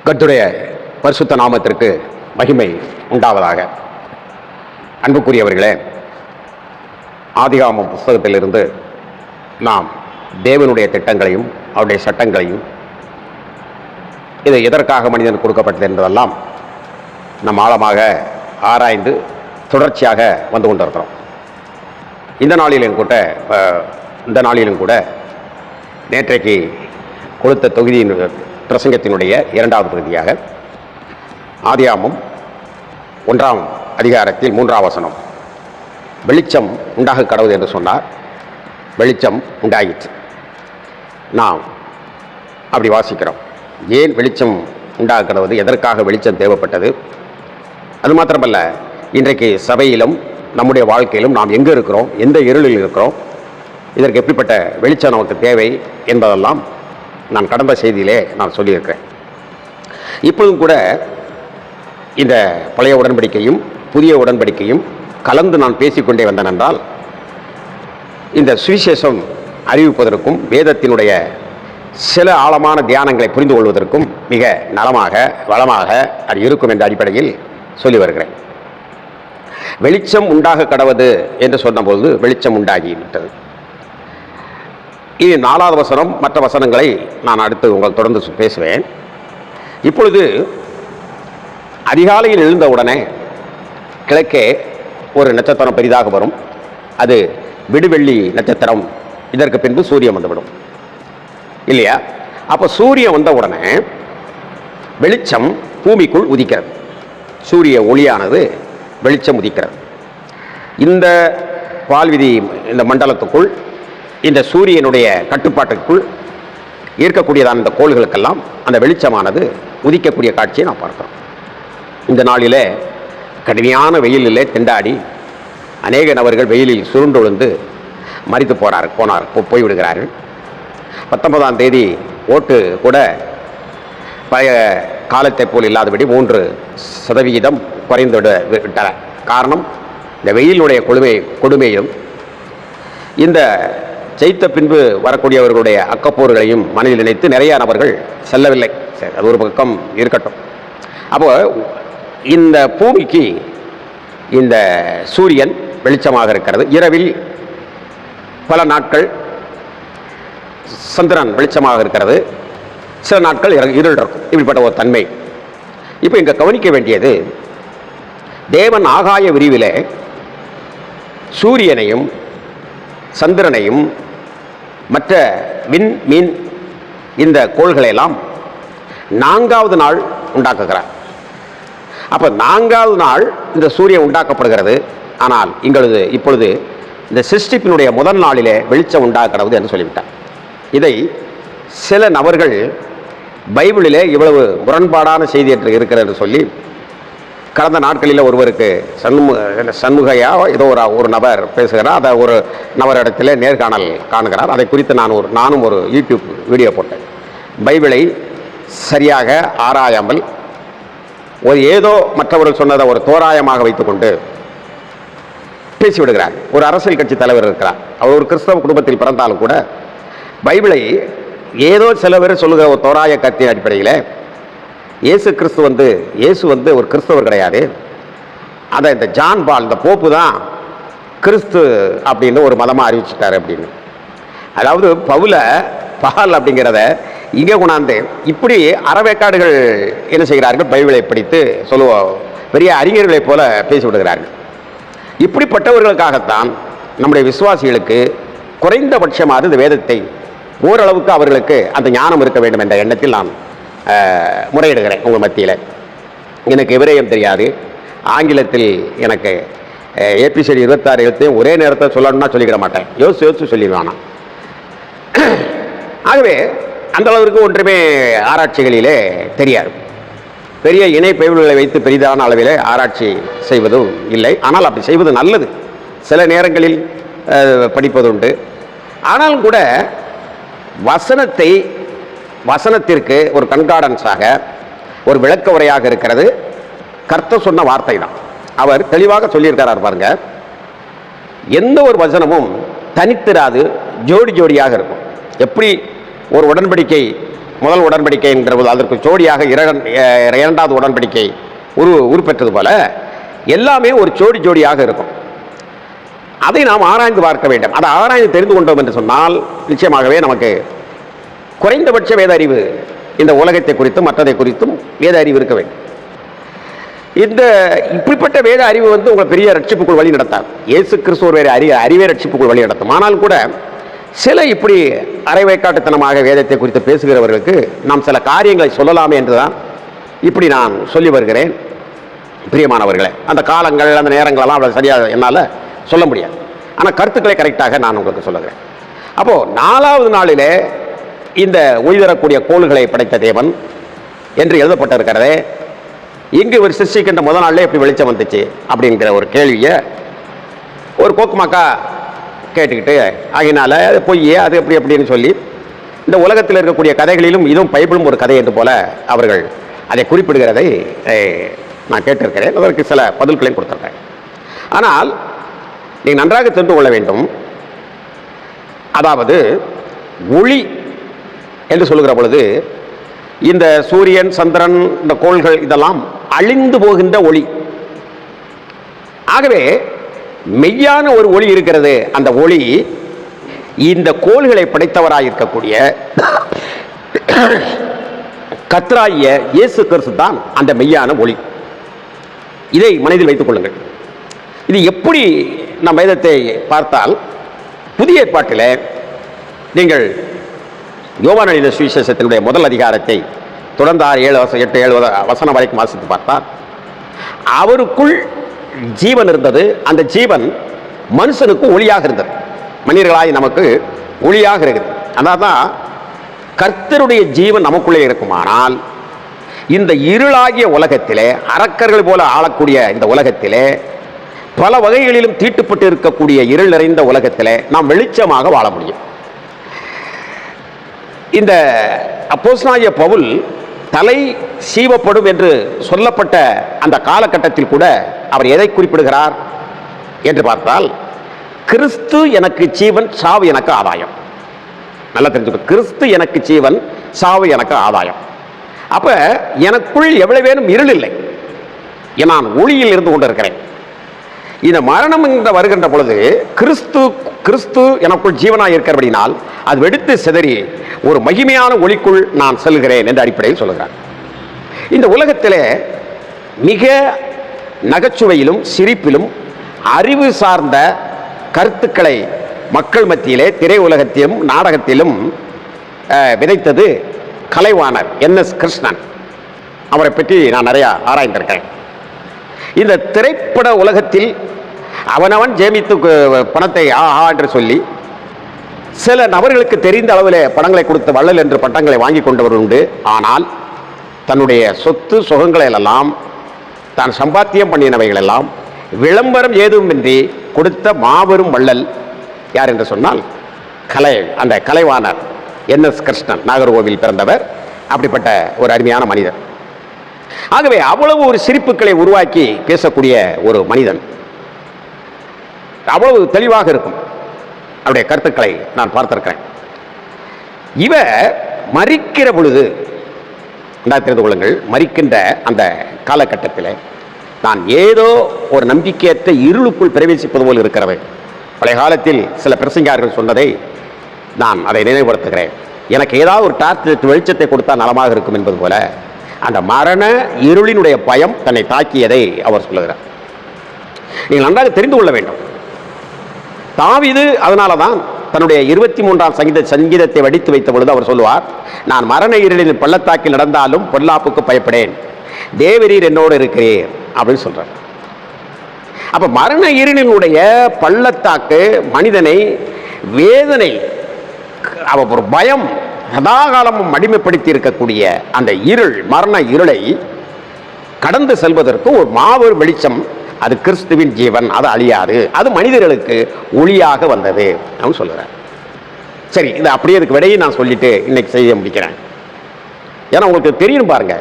கர்த்தருடைய பரிசுத்த நாமத்திற்கு மகிமை உண்டாவதாக. அன்புக்குரியவர்களே, ஆதிகாமம் புஸ்தகத்திலிருந்து நாம் தேவனுடைய திட்டங்களையும் அவருடைய சட்டங்களையும் இது எதற்காக மனிதன் கொடுக்கப்பட்டது என்பதெல்லாம் நம் ஆழமாக ஆராய்ந்து தொடர்ச்சியாக வந்து கொண்டிருக்கிறோம். இந்த நாளிலும் கூட நேற்றைக்கு கொடுத்த தொகுதியின் பிரசங்கத்தினுடைய 2வது பகுதியாக ஆதியாகமம் 1ஆம் அதிகாரத்தில் 3ஆம் வசனம், வெளிச்சம் உண்டாக கடவுது என்று சொன்னார். வெளிச்சம் உண்டாயிற்று. நாம் அப்படி வாசிக்கிறோம். ஏன் வெளிச்சம் உண்டாக கடவுது, எதற்காக வெளிச்சம் தேவைப்பட்டது? அது மாத்திரமல்ல, இன்றைக்கு சபையிலும் நம்முடைய வாழ்க்கையிலும் நாம் எங்கே இருக்கிறோம், எந்த இருளில் இருக்கிறோம், இதற்கு எப்படிப்பட்ட வெளிச்சம் நமக்கு தேவை என்பதெல்லாம் நான் கடந்த செய்தியிலே நான் சொல்லியிருக்கிறேன். இப்போதும் கூட இந்த பழைய உடன்படிக்கையும் புதிய உடன்படிக்கையும் கலந்து நான் பேசிக்கொண்டே வந்தேன் என்றால், இந்த சுவிசேஷம் அறிவிப்பதற்கும் வேதத்தினுடைய சில ஆழமான தியானங்களை புரிந்து கொள்வதற்கும் மிக நலமாக வளமாக அது இருக்கும் என்ற அடிப்படையில் சொல்லி வருகிறேன். வெளிச்சம் உண்டாக கடவது என்று சொன்னபோது வெளிச்சம் உண்டாகிவிட்டது. இது 4வது வசனம். மற்ற வசனங்களை நான் அடுத்து உங்கள் தொடர்ந்து பேசுவேன். இப்பொழுது அதிகாலையில் எழுந்தவுடனே கிழக்கே ஒரு நட்சத்திரம் பெரிதாக வரும். அது விடுவெள்ளி நட்சத்திரம். இதற்கு பின்பு சூரியன் வந்துவிடும், இல்லையா? அப்போ சூரியன் வந்த உடனே வெளிச்சம் பூமிக்குள் உதிக்கிறது. சூரிய ஒளியானது வெளிச்சம் உதிக்கிறது. இந்த பால்விதி இந்த மண்டலத்துக்குள், இந்த சூரியனுடைய கட்டுப்பாட்டுக்குள் இருக்கக்கூடியதான இந்த கோள்களுக்கெல்லாம் அந்த வெளிச்சமானது உதிக்கக்கூடிய காட்சியை நாம் பார்க்கிறோம். இந்த நாளிலே கடுமையான வெயிலிலே திண்டாடி அநேக நபர்கள் வெயிலில் சுருண்டு விழுந்து மரித்து போய்விடுகிறார்கள். 19ஆம் தேதி ஓட்டு கூட பழைய காலத்தை போல் இல்லாதபடி 3% குறைந்து விட்டன. காரணம், இந்த வெயிலுடைய கொடுமையும் இந்த ஜெயித்த பின்பு வரக்கூடியவர்களுடைய அக்கப்போர்களையும் மனதில் நினைத்து நிறைய நபர்கள் செல்லவில்லை. சரி, அது ஒரு பக்கம் இருக்கட்டும். அப்போ இந்த பூமிக்கு இந்த சூரியன் வெளிச்சமாக இருக்கிறது. இரவில் பல நாட்கள் சந்திரன் வெளிச்சமாக இருக்கிறது, சில நாட்கள் இருள் இருக்கும். இப்படிப்பட்ட ஒரு தன்மை. இப்போ இங்கே கவனிக்க வேண்டியது, தேவன் ஆகாய விரிவிலே சூரியனையும் சந்திரனையும் மற்ற விண் மீன் இந்த கோள்களையெல்லாம் 4வது நாள் உண்டாக்குகிறார். அப்போ 4வது நாள் இந்த சூரியன் உண்டாக்கப்படுகிறது. ஆனால் இப்பொழுது இந்த சிருஷ்டிப்பினுடைய முதல் நாளிலே வெளிச்சம் உண்டாக்குறது என்று சொல்லிவிட்டார். இதை சில நபர்கள் பைபிளிலே இவ்வளவு முரண்பாடான செய்தி என்று இருக்கிறது என்று சொல்லி கடந்த நாட்களில் ஒருவருக்கு சண்முகையா ஏதோ ஒரு நபர் பேசுகிறார். அதை ஒரு நபரிடத்தில் நேர்காணல் காணுகிறார். அதை குறித்து நானும் ஒரு யூடியூப் வீடியோ போட்டேன். பைபிளை சரியாக ஆராயாமல் ஏதோ மற்றவர்கள் சொன்னதை ஒரு தோராயமாக வைத்துக்கொண்டு பேசிவிடுகிறார். ஒரு அரசியல் கட்சி தலைவர் இருக்கிறார். அவர் ஒரு கிறிஸ்தவ குடும்பத்தில் பிறந்தாலும் கூட பைபிளை ஏதோ சில பேர் சொல்லுகிற ஒரு தோராய கருத்தின் அடிப்படையில் இயேசு வந்து ஒரு கிறிஸ்தவர் கிடையாது, அதை இந்த ஜான் பால் இந்த போப்பு தான் கிறிஸ்து அப்படின்னு ஒரு மதமாக அறிவிச்சிட்டாரு அப்படின்னு. அதாவது பால் அப்படிங்கிறத இங்கே கொண்டாந்து இப்படி அறவேக்காடுகள் என்ன செய்கிறார்கள், பைபிளை படித்து சொல்லுவோம் பெரிய அறிஞர்களைப் போல பேசிவிடுகிறார்கள். இப்படிப்பட்டவர்களுக்காகத்தான் நம்முடைய விசுவாசிகளுக்கு குறைந்தபட்சமாக இந்த வேதத்தை ஓரளவுக்கு அவர்களுக்கு அந்த ஞானம் இருக்க வேண்டும் என்ற எண்ணத்தில் நான் முறையிடுகிறேன் உங்கள் மத்தியில். எனக்கு எபிரேயம் தெரியாது, ஆங்கிலத்தில் எனக்கு ஏபிசிடி 26 எழுத்தையும் ஒரே நேரத்தை சொல்லணும்னா சொல்லிக்கிற மாட்டேன், யோசிச்சு சொல்லிடுவானா. ஆகவே அந்த அளவிற்கு ஒன்றுமே ஆராய்ச்சிகளிலே தெரியாது. பெரிய இணை பைபிள்களை வைத்து பெரிதான அளவிலே ஆராய்ச்சி செய்வதும் இல்லை. ஆனால் அப்படி செய்வது நல்லது. சில நேரங்களில் படிப்பதுண்டு. ஆனாலும் கூட வசனத்திற்கு ஒரு கண்கார்டன்ஸாக ஒரு விளக்க உரையாக இருக்கிறது கர்த்தர் சொன்ன வார்த்தை தான். அவர் தெளிவாக சொல்லியிருக்கிறார் பாருங்க. எந்த ஒரு வசனமும் தனித்திராது, ஜோடி ஜோடியாக இருக்கும். எப்படி ஒரு உடன்படிக்கை முதல் உடன்படிக்கை என்கிற அதற்கு ஜோடியாக இரண்டாவது உடன்படிக்கை உருப்பெற்றது போல எல்லாமே ஒரு ஜோடி ஜோடியாக இருக்கும். அதை நாம் ஆராய்ந்து பார்க்க வேண்டும். அதை ஆராய்ந்து தெரிந்து கொண்டோம் என்று சொன்னால் நிச்சயமாகவே நமக்கு குறைந்தபட்ச வேத அறிவு இந்த உலகத்தை குறித்தும் மற்றதை குறித்தும் வேத அறிவு இருக்க வேண்டும். இப்படிப்பட்ட வேத அறிவு உங்களை பெரிய ரட்சிப்புக்குள் வழி நடத்தார். இயேசு கிறிஸ்து ஒரு அறிவே ரட்சிப்புக்குள் வழி நடத்தும். ஆனால் கூட சில இப்படி அரைவைக்காட்டுத்தனமாக வேதத்தை குறித்து பேசுகிறவர்களுக்கு நாம் சில காரியங்களை சொல்லலாமே என்றுதான் இப்படி நான் சொல்லி வருகிறேன். பிரியமானவர்களே, அந்த காலங்கள் அந்த நேரங்களெல்லாம் அவ்வளோ சரியாக என்னால் சொல்ல முடியாது. ஆனால் கருத்துக்களை கரெக்டாக நான் உங்களுக்கு சொல்லுகிறேன். அப்போது 4வது நாளிலே இந்த உயிரக்கூடிய கோள்களை படைத்த தேவன் என்று எழுதப்பட்டிருக்கிறதே, இங்கு ஒரு சிருஷ்டிக்கின்ற முதல் நாளில் எப்படி வெளிச்சம் வந்துச்சு அப்படிங்கிற ஒரு கேள்வியை ஒரு கோக்குமாக்கா கேட்டுக்கிட்டு ஆகினால அது பொய், அது எப்படி அப்படின்னு சொல்லி இந்த உலகத்தில் இருக்கக்கூடிய கதைகளிலும் இதுவும் பைபிளும் ஒரு கதை என்று போல அவர்கள் அதை குறிப்பிடுகிறதை நான் கேட்டிருக்கிறேன். அதற்கு சில பதில்களையும் கொடுத்துருக்கேன். ஆனால் நீங்கள் நன்றாக தெரிந்து கொள்ள வேண்டும். அதாவது ஒளி என்று சொல்லுகிற பொழுது இந்த சூரியன், சந்திரன், இந்த கோள்கள் இதெல்லாம் அழிந்து போகின்ற ஒளி. ஆகவே மெய்யான ஒரு ஒளி இருக்கிறது. அந்த ஒளி இந்த கோள்களை படைத்தவராக இருக்கக்கூடிய கர்த்தராகிய இயேசு கிறிஸ்து தான் அந்த மெய்யான ஒளி. இதை மனதில் வைத்துக் கொள்ளுங்கள். இது எப்படி நம் வேதத்தை பார்த்தால் புதிய ஏற்பாட்டில் நீங்கள் யோவான் எழுதின சுவிசேஷத்தினுடைய முதல் அதிகாரத்தை தொடர்ந்து 6-7 வசனம் வரைக்கும் வாசித்து பார்த்தால் அவருக்குள் ஜீவன் இருந்தது. அந்த ஜீவன் மனுஷனுக்கு ஒளியாக இருந்தது. மனிதர்களாய் நமக்கு ஒளியாக இருக்குது. அதனால தான் கர்த்தருடைய ஜீவன் நமக்குள்ளே இருக்குமானால் இந்த இருளாகிய உலகத்திலே அரக்கர்கள் போல ஆளக்கூடிய இந்த உலகத்திலே பல வகைகளிலும் தீட்டுப்பட்டு இருக்கக்கூடிய இருள் நிறைந்த உலகத்திலே நாம் வெளிச்சமாக வாழ முடியும். இந்த அப்போஸ்தலனாகிய பவுல் தலை சீவப்படும் என்று சொல்லப்பட்ட அந்த காலகட்டத்தில் கூட அவர் எதை குறிப்பிடுகிறார் என்று பார்த்தால், கிறிஸ்து எனக்கு ஜீவன், சாவு எனக்கு ஆதாயம். நல்லா தெரிஞ்சுக்கணும், கிறிஸ்து எனக்கு ஜீவன், சாவு எனக்கு ஆதாயம். அப்ப எனக்குள் எவ்வளவு வேணும் இருள் இல்லை, நான் ஒளியில் இருந்து கொண்டிருக்கிறேன். இந்த மரணம் என்று வருகின்ற பொழுது கிறிஸ்து எனக்குள் ஜீவனாக இருக்கிறபடினால் அது வெடித்து சிதறி ஒரு மகிமையான ஒளிக்குள் நான் செல்கிறேன் என்ற அடிப்படையில் சொல்லுகிறார். இந்த உலகத்திலே மிக நகைச்சுவையிலும் சிரிப்பிலும் அறிவு சார்ந்த கருத்துக்களை மக்கள் மத்தியிலே திரை உலகத்திலும் நாடகத்திலும் விதைத்தது கலைவாணர் NS கிருஷ்ணன். அவரை பற்றி நான் நிறைய ஆராய்ந்திருக்கிறேன். இந்த திரைப்பட உலகத்தில் அவனவன் ஜேமித்து பணத்தை ஆஹா என்று சொல்லி சில நபர்களுக்கு தெரிந்த அளவில் பணங்களை கொடுத்து வள்ளல் என்று பட்டங்களை வாங்கி கொண்டவர் உண்டு. ஆனால் தன்னுடைய சொத்து சுகங்களெல்லாம் தான் சம்பாத்தியம் பண்ணினவைகளெல்லாம் விளம்பரம் ஏதுமின்றி கொடுத்த மாபெரும் வள்ளல் யார் என்று சொன்னால் அந்த கலைவாணர் NS கிருஷ்ணன். நாகர்கோவில் பிறந்தவர். அப்படிப்பட்ட ஒரு அருமையான மனிதர். ஆகவே அவ்வளவு ஒரு சிரிப்புகளை உருவாக்கி பேசக்கூடிய ஒரு மனிதன். அவ்வளவு தெளிவாக இருக்கும் அவருடைய கருத்துக்களை நான் பார்த்திருக்கிறேன். இவர் மரிக்கிற பொழுது தெரிந்து கொள்ளுங்கள், மரிக்கின்ற அந்த காலகட்டத்தில் நான் ஏதோ ஒரு நம்பிக்கையற்ற இருளுக்குள் பிரவேசிப்பது போல் இருக்கிறது. பழைய காலத்தில் சில பிரசங்கியார்கள் சொன்னதை நான் அதை நினைவுபடுத்துகிறேன். எனக்கு ஏதாவது ஒரு டார்ச் வெளிச்சத்தை கொடுத்தால் நலமாக இருக்கும் என்பது போல அந்த மரண இருளினுடைய பயம் தன்னை தாக்கியதை அவர் சொல்லுகிறார். நீங்கள் நன்றாக தெரிந்து கொள்ள வேண்டும். தாவீது அதனால தான் தன்னுடைய 23ஆம் சங்கீதத்தை வடித்து வைத்த பொழுது அவர் சொல்லுவார், நான் மரண இருளின் பள்ளத்தாக்கில் நடந்தாலும் பொல்லாப்புக்கு பயப்படேன், தேவரீர் என்னோடு இருக்கிறீர் அப்படின்னு சொல்றார். அப்ப மரண இருளினுடைய பள்ளத்தாக்கு மனிதனை வேதனை, ஒரு பயம், சதாகாலமும் அடிமைப்படுத்தி இருக்கக்கூடிய அந்த இருள், மரண இருளை கடந்து செல்வதற்கு ஒரு மாபெரும் வெளிச்சம், அது கிறிஸ்துவின் ஜீவன், அது அழியாது, அது மனிதர்களுக்கு ஒளியாக வந்தது அப்படின்னு சொல்லுறார். சரி, இது அப்படியே இதுக்கு விடையை நான் சொல்லிட்டு இன்னைக்கு செய்ய முடிக்கிறேன். ஏன்னா உங்களுக்கு தெரியும் பாருங்க,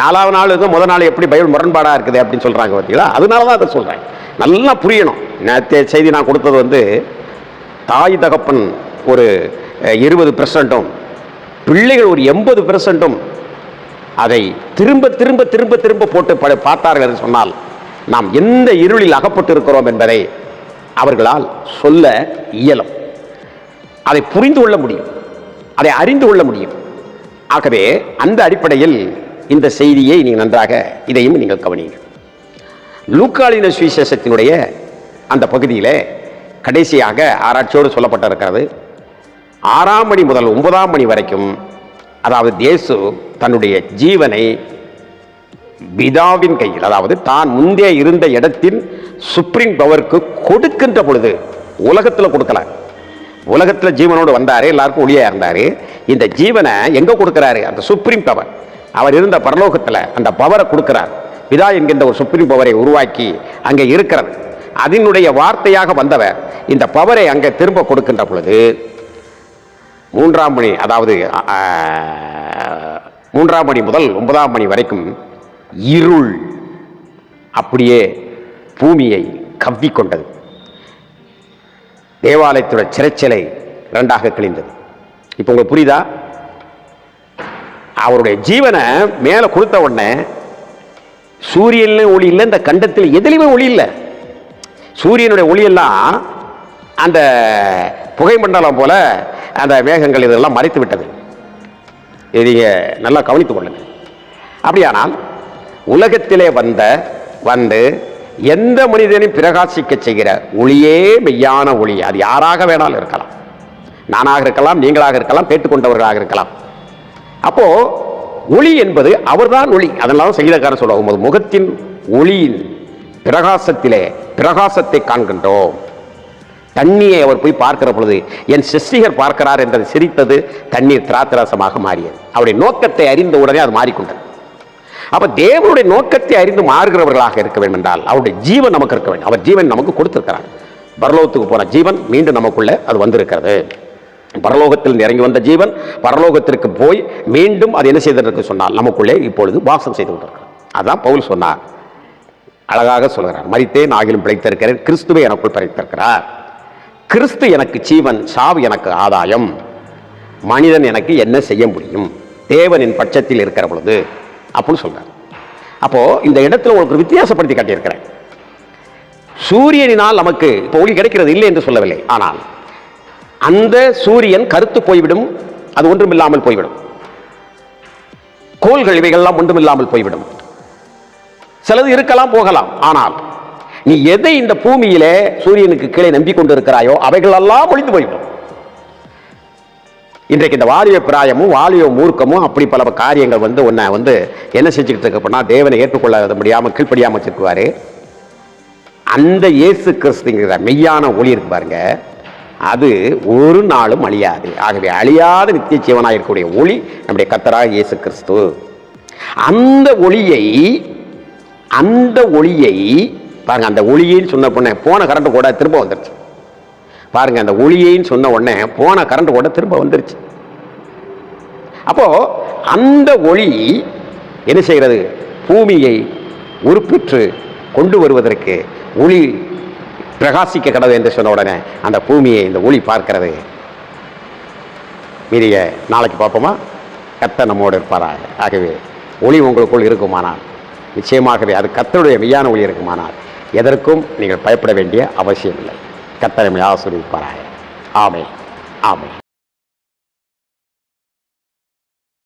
4வது நாளுக்கு முதல் நாள் எப்படி பைபிள் முரண்பாடாக இருக்குது அப்படின்னு சொல்கிறாங்க பார்த்தீங்களா? அதனால தான் அதை சொல்கிறேன், நல்லா புரியணும். நேற்றைய செய்தி நான் கொடுத்தது தாய் தகப்பன் ஒரு 20%, பிள்ளைகள் ஒரு 80% அதை திரும்ப திரும்ப திரும்ப திரும்ப போட்டு பார்த்தார்கள் என்று சொன்னால் நாம் எந்த இருளில் அகப்பட்டு இருக்கிறோம் என்பதை அவர்களால் சொல்ல இயலும். அதை புரிந்து கொள்ள முடியும், அதை அறிந்து கொள்ள முடியும். ஆகவே அந்த அடிப்படையில் இந்த செய்தியை நீங்கள் நன்றாக இதையும் நீங்கள் கவனியுங்கள். லூக்காளின சுவிசேஷத்தினுடைய அந்த பகுதியில் கடைசியாக ஆராய்ச்சியோடு சொல்லப்பட்டிருக்கிறது. 6ஆம் மணி முதல் 9ஆம் மணி வரைக்கும், அதாவது இயேசு தன்னுடைய ஜீவனை பிதாவின் கையில், அதாவது தான் முந்தே இருந்த இடத்தின் சுப்ரீம் பவருக்கு கொடுக்கின்ற பொழுது, உலகத்தில் கொடுக்கல, உலகத்தில் ஜீவனோடு வந்தாரு, எல்லாருக்கும் ஒளியா இருந்தாரு. இந்த ஜீவனை எங்க கொடுக்கிறாரு? அந்த சுப்ரீம் பவர், அவர் இருந்த பரலோகத்தில் அந்த பவரை கொடுக்கிறார். பிதா என்கின்ற ஒரு சுப்ரீம் பவரை உருவாக்கி அங்கே இருக்கிறது. அதனுடைய வார்த்தையாக வந்தவர் இந்த பவரை அங்கே திரும்ப கொடுக்கின்ற பொழுது 3ஆம் மணி, அதாவது 3ஆம் மணி முதல் 9ஆம் மணி வரைக்கும் இருள் அப்படியே பூமியை கவ்விக்கொண்டது. தேவாலயத்தோட சிறைச்சலை 2ஆக கிழிந்தது. இப்போ உங்களுக்கு புரியுதா? அவருடைய ஜீவனை மேலே கொடுத்த உடனே சூரியன்ல ஒளி இல்லை, இந்த கண்டத்தில் எதிலுமே ஒளி இல்லை. சூரியனுடைய ஒளியெல்லாம் அந்த புகை மண்டலம் போல அந்த மேகங்கள் இதெல்லாம் மறைத்து விட்டது. இதை நல்லா கவனித்துக் கொள்ளுங்கள். அப்படியானால் உலகத்திலே வந்து எந்த மனிதனையும் பிரகாசிக்க செய்கிற ஒளியே மெய்யான ஒளி. அது யாராக வேணாலும் இருக்கலாம், நானாக இருக்கலாம், நீங்களாக இருக்கலாம், கேட்டுக்கொண்டவர்களாக இருக்கலாம். அப்போ ஒளி என்பது அவர்தான் ஒளி. அதனால சங்கீதக்காரர் சொல்லுவோம், முகத்தின் ஒளியின் பிரகாசத்திலே பிரகாசத்தை காண்கின்றோம். தண்ணியை அவர் போய் பார்க்கிற பொழுது என் சிருஷ்டிகர் பார்க்கிறார் என்றது சிரித்தது தண்ணீர் திராட்சரசமாக மாறியது. அவருடைய நோக்கத்தை அறிந்த உடனே அது மாறிக்கொண்டது. அப்ப தேவனுடைய நோக்கத்தை அறிந்து மாறுகிறவர்களாக இருக்க வேண்டும் என்றால் அவருடைய ஜீவன் நமக்கு இருக்க வேண்டும். அவர் ஜீவன் நமக்கு கொடுத்திருக்கிறார். பரலோகத்துக்கு போன ஜீவன் மீண்டும் நமக்குள்ள அது வந்திருக்கிறது. பரலோகத்தில் இறங்கி வந்த ஜீவன் பரலோகத்திற்கு போய் மீண்டும் அது என்ன செய்திருக்கு சொன்னால் நமக்குள்ளே இப்பொழுது வாசம் செய்து கொண்டிருக்கிறார். அதான் பவுல் சொன்னார், அழகாக சொல்கிறார், மரித்தேன் ஆகிலும் பிழைத்திருக்கிறேன், கிறிஸ்துவை எனக்குள் பிழைத்திருக்கிறார். கிறிஸ்து எனக்கு ஜீவன், சாவு எனக்கு ஆதாயம். மனிதன் எனக்கு என்ன செய்ய முடியும் தேவனின் பட்சத்தில் இருக்கிற பொழுது அப்படின்னு சொல்றார். அப்போ இந்த இடத்துல உங்களுக்கு வித்தியாசப்படுத்தி காட்டியிருக்கிறேன். சூரியனினால் நமக்கு இப்போ ஒளி கிடைக்கிறது இல்லை என்று சொல்லவில்லை, ஆனால் அந்த சூரியன் கருத்து போய்விடும், அது ஒன்றுமில்லாமல் போய்விடும். கோள்கள் இவைகள்லாம் ஒன்றுமில்லாமல் போய்விடும். சிலது இருக்கலாம் போகலாம், ஆனால் நீ எதை இந்த பூமியிலே சூரியனுக்கு கீழே நம்பிக்கொண்டு இருக்கிறாயோ அவைகளெல்லாம் ஒளிந்து போய்விடும். இன்றைக்கு இந்த வாலிய பிராயமும் வாலிய மூர்க்கமும் அப்படி பல காரியங்கள் உன்னை என்ன செஞ்சுக்கிட்டு இருக்கப்பனா தேவனை ஏற்றுக்கொள்ள முடியாமல் கீழ்ப்படியாமல் வச்சிருக்குவாரு. அந்த இயேசு கிறிஸ்துங்கிற மெய்யான ஒளி இருக்கு பாருங்க, அது ஒரு நாளும் அழியாது. ஆகவே அழியாத நித்திய ஜீவனாக இருக்கக்கூடிய ஒளி நம்முடைய கர்த்தராகிய இயேசு கிறிஸ்து. அந்த ஒளியை பாருங்க, அந்த ஒளியின்னு சொன்ன உடனே போன கரண்ட் கூட திரும்ப வந்துருச்சு. பாருங்க, அந்த ஒளியின்னு சொன்ன உடனே போன கரண்ட் கூட திரும்ப வந்துருச்சு. அப்போ அந்த ஒளி என்ன செய்கிறது? பூமியை உருப்பிற்று கொண்டு வருவதற்கு ஒளி பிரகாசிக்க கடவுள் என்று சொன்ன உடனே அந்த பூமியை இந்த ஒளி பார்க்கிறது. மீறிய நாளைக்கு பார்ப்போமா? கர்த்தர் நம்மோடு இருப்பாராக. ஆகவே ஒளி உங்களுக்குள் இருக்குமானால் நிச்சயமாகவே அது கர்த்தருடைய மெய்யான ஒளி இருக்குமானால் எதற்கும் நீங்கள் பயப்பட வேண்டிய அவசியம் இல்லை. கர்த்தர் நம்மை ஆசீர்வதிப்பாராக. ஆமென், ஆமென்.